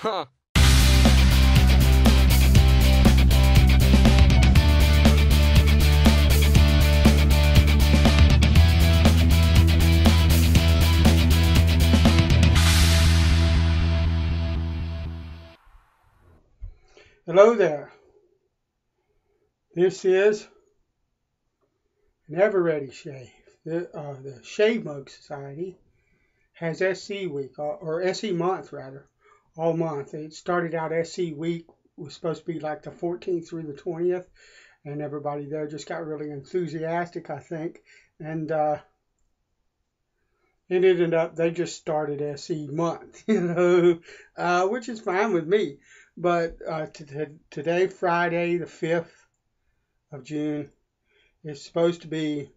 Huh. Hello there. This is an Ever Ready Shave. The Shave Mug Society has SC Week, or SE Month rather, all month. It started out SC Week was supposed to be like the 14th through the 20th, and everybody there just got really enthusiastic, I think, and it ended up they just started SE Month, which is fine with me. But today, Friday, the 5th of June, is supposed to be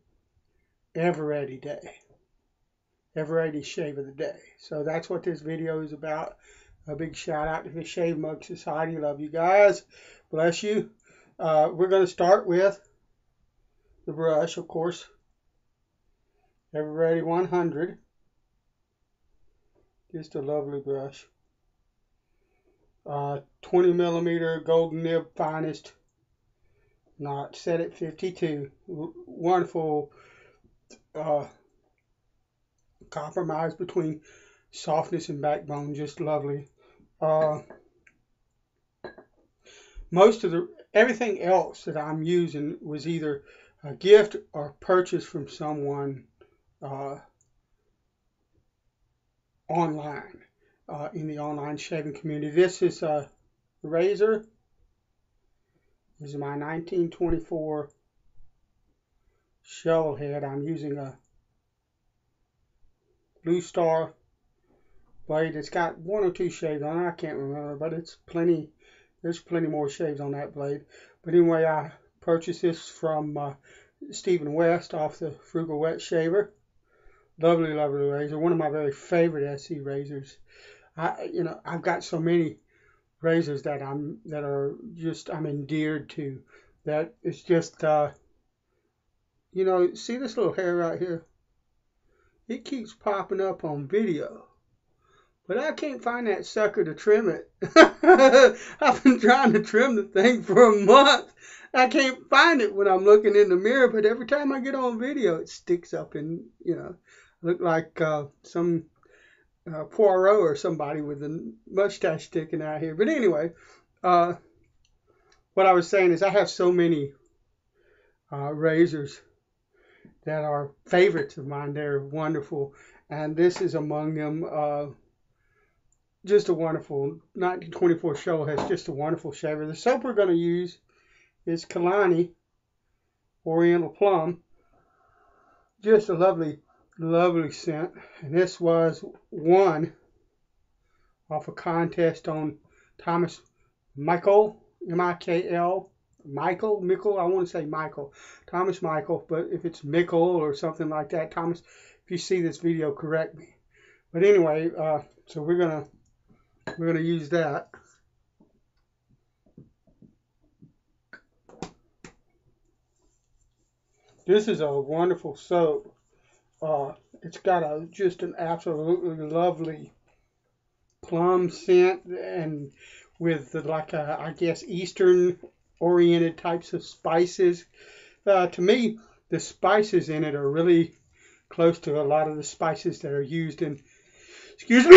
Ever Ready Day. Ever Ready Shave of the Day. So that's what this video is about. A big shout out to the Shave Mug Society. Love you guys. Bless you. We're going to start with the brush, of course. Ever Ready 100. Just a lovely brush. 20 millimeter golden nib finest knot set at 52. Wonderful compromise between softness and backbone. Just lovely. Most of everything else that I'm using was either a gift or purchase from someone online. In the online shaving community. This is a razor. This is my 1924 Shovelhead. I'm using a Blue Star blade. It's got one or two shaves on it. I can't remember, but it's plenty. There's plenty more shaves on that blade. But anyway, I purchased this from Stephen West off the Frugal Wet Shaver. Lovely, lovely razor. One of my very favorite SC razors. I've got so many razors that I'm endeared to, that it's just see this little hair right here? It keeps popping up on video, but I can't find that sucker to trim it. I've been trying to trim the thing for a month. I can't find it when I'm looking in the mirror, but every time I get on video, it sticks up and look like some Poirot or somebody with a mustache sticking out here. But anyway, what I was saying is I have so many razors that are favorites of mine. They're wonderful, and this is among them. Just a wonderful 1924 Shovelhead. Just a wonderful shaver. The soap we're going to use is Calani Oriental Plum. Just a lovely, lovely scent. And this was won off a contest on Thomas Michael, M-I-K-L, Michael, I want to say Michael, Thomas Michael, but if it's Mickle or something like that, Thomas, if you see this video, correct me. But anyway, so we're gonna use that. This is a wonderful soap. It's got just an absolutely lovely plum scent, and with I guess Eastern oriented types of spices. To me, the spices in it are really close to a lot of the spices that are used in, excuse me,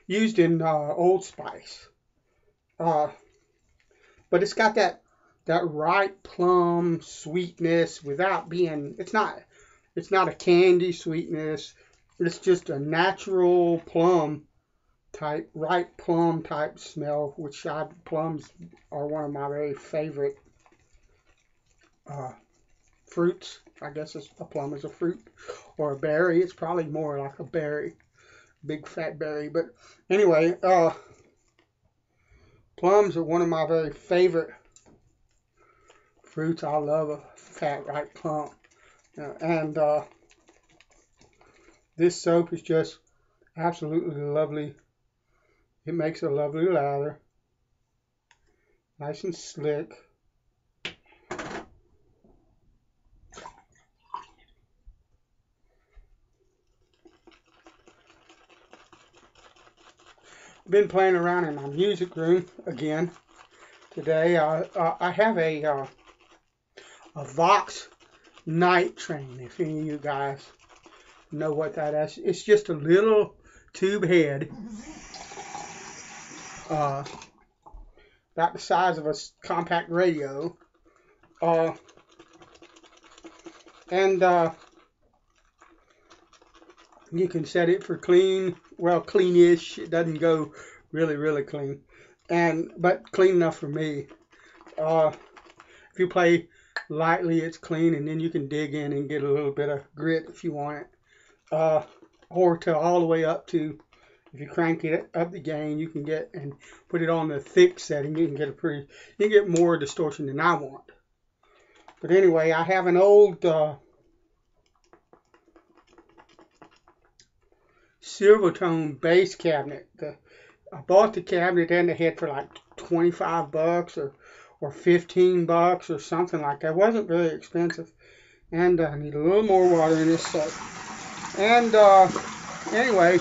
used in Old Spice. But it's got that ripe plum sweetness without being, it's not a candy sweetness. It's just a natural plum type, ripe plum type smell, which plums are one of my very favorite fruits. I guess a plum is a fruit, or a berry. It's probably more like a berry, big fat berry. But anyway, plums are one of my very favorite fruits. I love a fat ripe plum. And this soap is just absolutely lovely. It makes a lovely lather. Nice and slick. been playing around in my music room again today. I have a Vox night train, if any of you guys know what that is. It's just a little tube head, about the size of a compact radio, and you can set it for clean, well, cleanish. It doesn't go really clean, but clean enough for me. If you play lightly, it's clean, and then you can dig in and get a little bit of grit if you want it, or to all the way up to, if you crank it up the gain, you can get and put it on the thick setting. You can get more distortion than I want. But anyway, I have an old Silvertone bass cabinet. I bought the cabinet and the head for like $25 or $15 or something like that. It wasn't very expensive. And I need a little more water in this stuff. And anyway,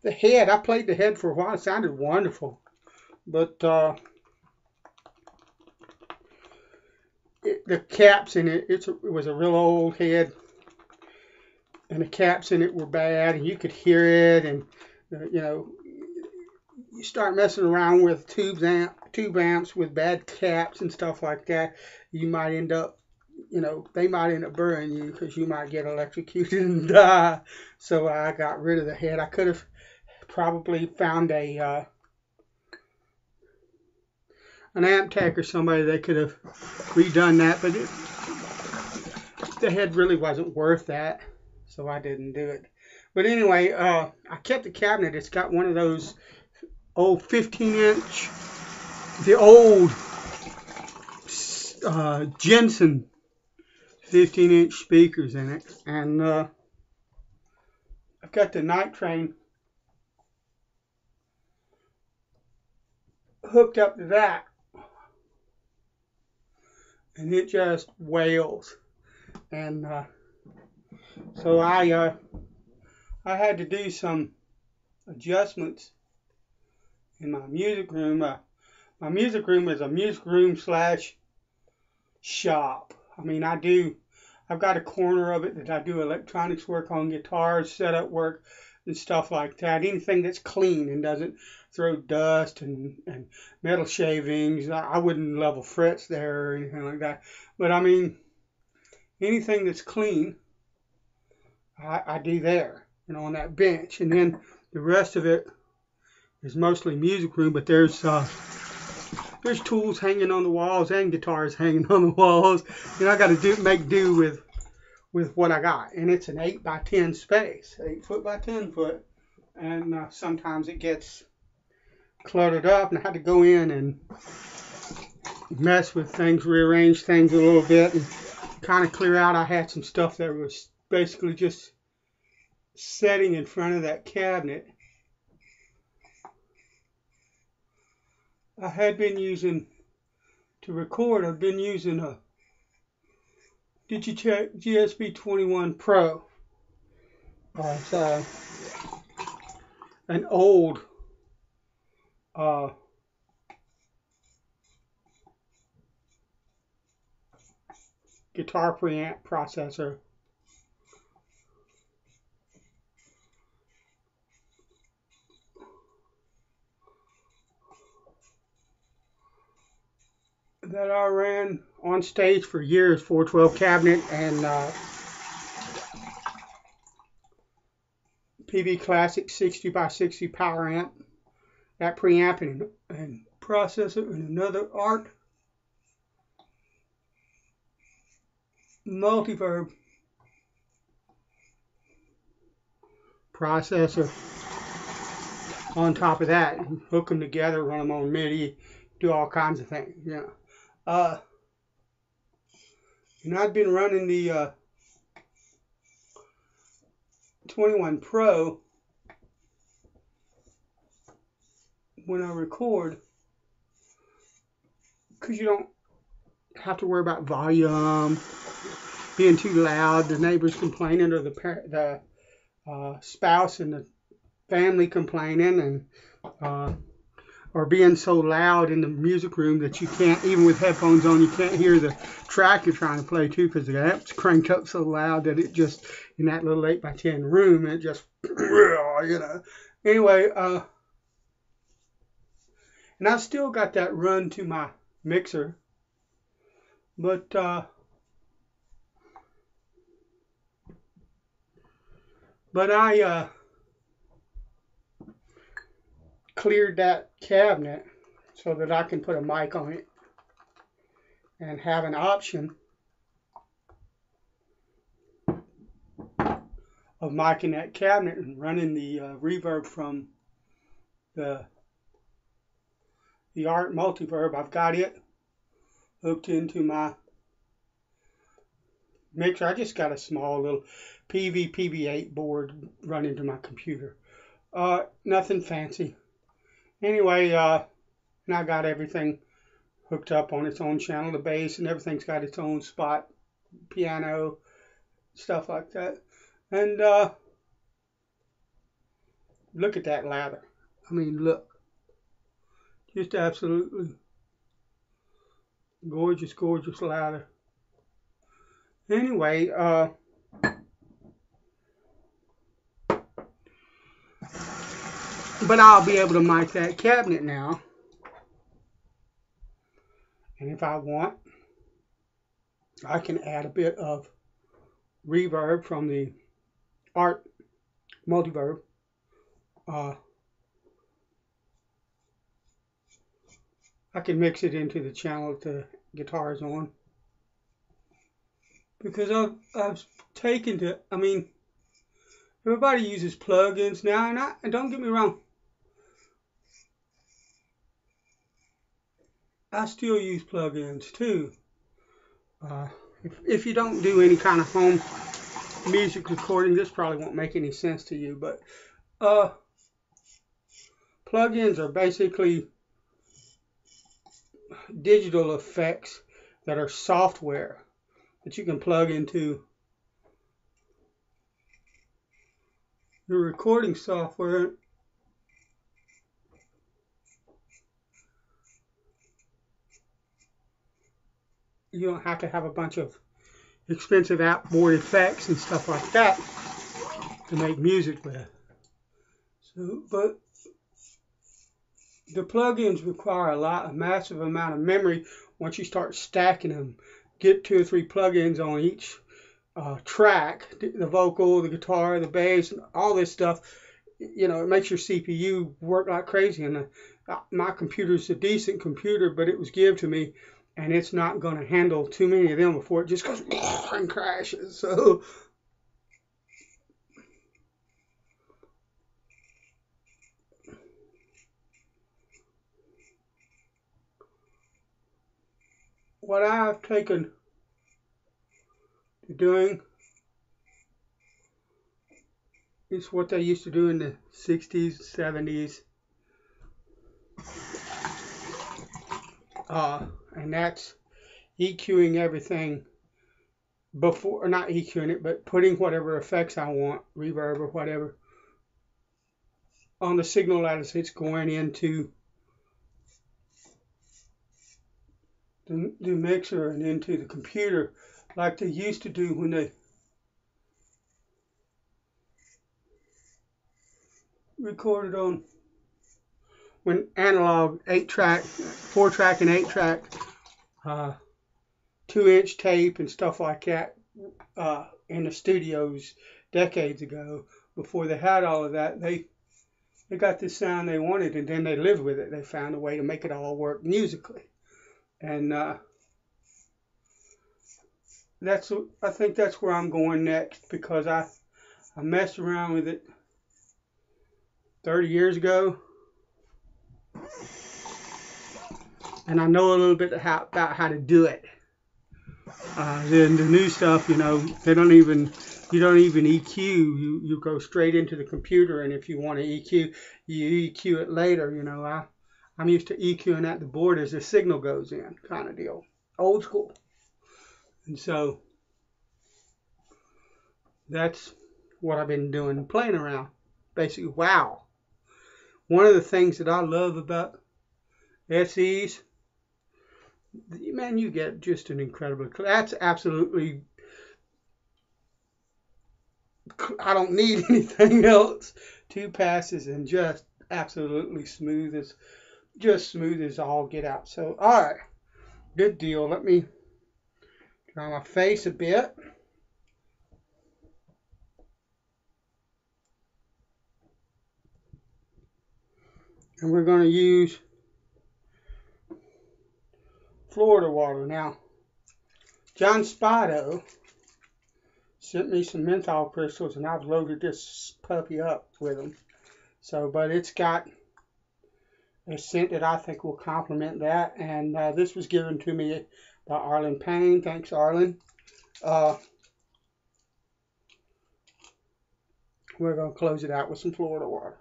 the head, I played the head for a while. It sounded wonderful. But the caps in it, it was a real old head. And the caps in it were bad. And you could hear it. And, you know, you start messing around with tube amps with bad caps and stuff like that, you might end up, you know, they might end up burning you because you might get electrocuted and die. So I got rid of the head. I could have probably found an amp tech or somebody that could have redone that, but the head really wasn't worth that, so I didn't do it. But anyway, I kept the cabinet. It's got one of those old 15-inch, the old Jensen 15-inch speakers in it, and I've got the night train hooked up to that, and it just wails. And so I had to do some adjustments in my music room. My music room is a music room / shop. I mean, I've got a corner of it that I do electronics work on, guitars, setup work, and stuff like that. Anything that's clean and doesn't throw dust and metal shavings. I wouldn't level frets there or anything like that. But I mean, anything that's clean, I do there, you know, on that bench. And then the rest of it is mostly music room, but there's tools hanging on the walls and guitars hanging on the walls. You know, I got to make do with what I got, and it's an 8x10 space, 8 foot by 10 foot, and sometimes it gets cluttered up, and I had to go in and mess with things, rearrange things a little bit, and kind of clear out. I had some stuff that was basically just sitting in front of that cabinet. I had been using, to record, I've been using a Digitech GSP 21 Pro. It's an old guitar preamp processor. That I ran on stage for years, 412 cabinet and PB Classic 60x60 power amp. That preamp and processor and another ART multiverb processor on top of that. Hook them together, run them on MIDI, do all kinds of things, you know. And I've been running the 21 Pro when I record, because you don't have to worry about volume being too loud, the neighbors complaining, or the spouse and the family complaining, and or being so loud in the music room that you can't, even with headphones on, you can't hear the track you're trying to play to because the amp's cranked up so loud that it just, in that little 8x10 room, it just, Anyway, and I still got that run to my mixer, but I cleared that cabinet so that I can put a mic on it and have an option of micing that cabinet and running the reverb from the Art Multiverb. I've got it hooked into my mixer. I just got a small little PV-8 board running to my computer. Nothing fancy. Anyway, and I got everything hooked up on its own channel, the bass and everything's got its own spot, piano, stuff like that. And look at that lather. I mean, look. Just absolutely gorgeous, gorgeous lather. Anyway, but I'll be able to mic that cabinet now. And if I want, I can add a bit of reverb from the Art Multiverb. I can mix it into the channel the guitar is on. Because I've taken to, I mean, everybody uses plugins now, and don't get me wrong, I still use plugins too. If you don't do any kind of home music recording, this probably won't make any sense to you, but plugins are basically digital effects that are software that you can plug into your recording software. You don't have to have a bunch of expensive outboard effects and stuff like that to make music with. So, but the plugins require a massive amount of memory. Once you start stacking them, get 2 or 3 plugins on each track, the vocal, the guitar, the bass, all this stuff. You know, it makes your CPU work like crazy. And my computer's a decent computer, but it was given to me, and it's not going to handle too many of them before it just goes and crashes. So what I've taken to doing is what they used to do in the 60s, 70s. And that's EQing everything before, or not EQing it, but putting whatever effects I want, reverb or whatever, on the signal as it's going into the mixer and into the computer, like they used to do when they recorded on, when analog 8-track, 4-track and 8-track, 2-inch tape and stuff like that in the studios decades ago. Before they had all of that, they got the sound they wanted, and then they lived with it. They found a way to make it all work musically. And I think that's where I'm going next, because I messed around with it 30 years ago, and I know a little bit about how to do it. Then the new stuff, you know, you don't even EQ. You go straight into the computer, and if you want to EQ, you EQ it later. You know, I'm used to EQing at the board as the signal goes in, kind of deal, old school. And so that's what I've been doing, playing around, basically. Wow, One of the things that I love about SEs, man, you get just an incredible, that's absolutely, I don't need anything else. 2 passes and just absolutely smooth as all get out. So, all right, good deal. Let me dry my face a bit. And we're going to use Florida water. Now, John Spado sent me some menthol crystals, and I've loaded this puppy up with them. So, but it's got a scent that I think will complement that. And this was given to me by Arlen Payne. Thanks, Arlen. We're going to close it out with some Florida water.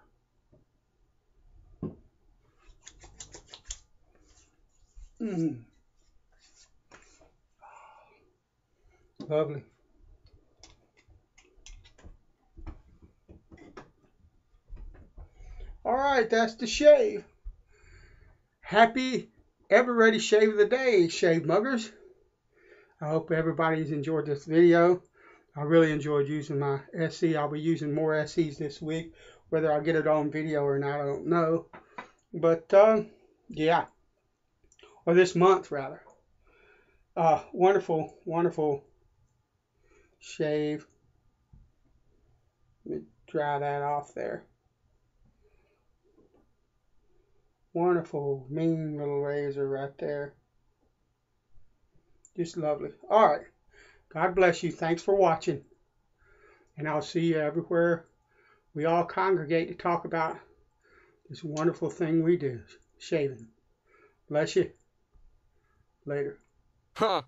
Lovely. All right, that's the shave. Happy Ever Ready Shave of the Day, Shave Muggers. I hope everybody's enjoyed this video. I really enjoyed using my SE. I'll be using more SEs this week. Whether I'll get it on video or not, I don't know. But, yeah. Or this month, rather. Wonderful, wonderful shave. Let me dry that off there. Wonderful, mean little razor right there. Just lovely. All right. God bless you. Thanks for watching. And I'll see you everywhere we all congregate to talk about this wonderful thing we do, shaving. Bless you. Later. Huh.